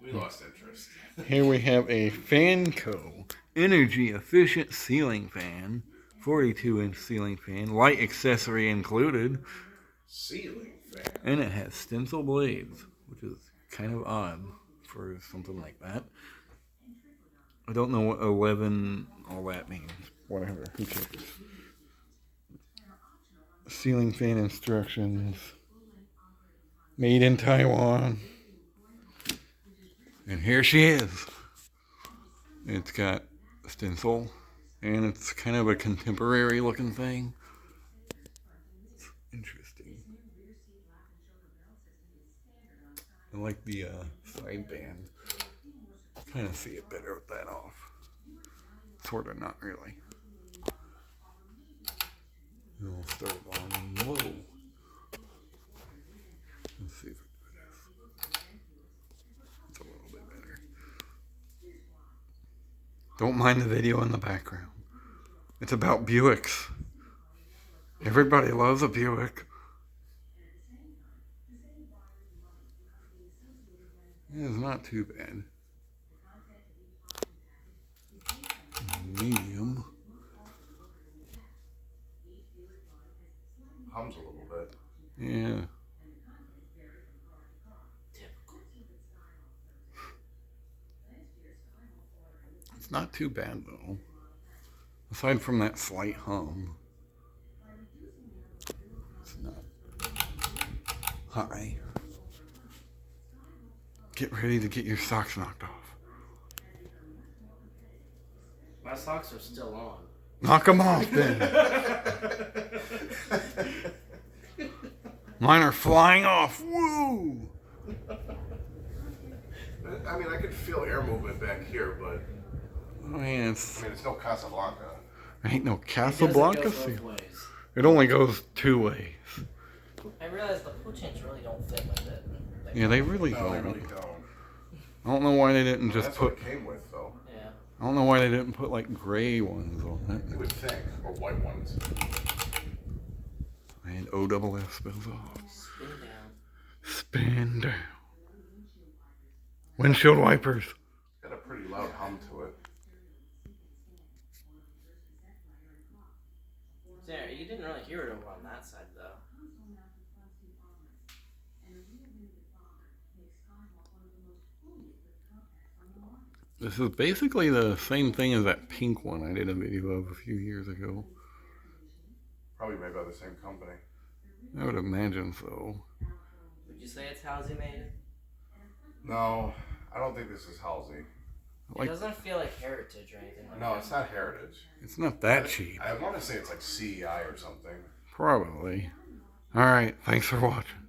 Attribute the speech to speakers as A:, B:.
A: We lost interest.
B: Here we have a Fanco energy efficient ceiling fan, 42-inch ceiling fan, light accessory included,
A: Ceiling fan.
B: and it has stencil blades, which is kind of odd for something like that. I don't know what 11 all that means. Whatever, who cares? Ceiling fan instructions. Made in Taiwan. And here she is. It's got stencil, and it's kind of a contemporary looking thing. It's interesting. I like the side band. Kind of see it better with that off. Sort of, not really. And we'll start on low. Let's see if I do this. It's a little bit better. Don't mind the video in the background. It's about Buicks. Everybody loves a Buick. It's not too bad. Medium.
A: Hums a little bit.
B: Yeah. It's not too bad though. Aside from that slight hum. It's not high. Get ready to get your socks knocked off.
C: My socks are still on.
B: Knock them off then. Mine are flying off. Woo!
A: I mean, I could feel air movement back here, but
B: Oh, yeah, it's
A: it's no Casablanca.
B: ain't no
C: It
B: Casablanca
C: doesn't go
B: seal.
C: both ways.
B: It only goes two ways.
C: I realize the pushins really don't fit with it.
B: Yeah, they really
A: No, I
B: don't.
A: really don't.
B: I don't know why they didn't just
A: That's
B: put.
A: what it came with, though.
C: Yeah.
B: I don't know why they didn't put like gray ones on
A: You
B: it.
A: would think, or white ones.
B: And OSS spills off.
C: Spin down.
B: Spin down. Windshield wipers.
A: Got a pretty loud hum to it.
C: Sarah, you didn't really hear it over on that side though.
B: This is basically the same thing as that pink one I did a video of a few years ago.
A: Probably made by the same company.
B: I would imagine so.
C: Would you say it's Halsey made?
A: No, I don't think this is Halsey.
B: Like-
C: It doesn't feel like heritage or anything like
A: No,
C: that.
A: it's not Heritage.
B: It's not that cheap.
A: I want to say it's like CEI or something.
B: Probably. Alright, thanks for watching.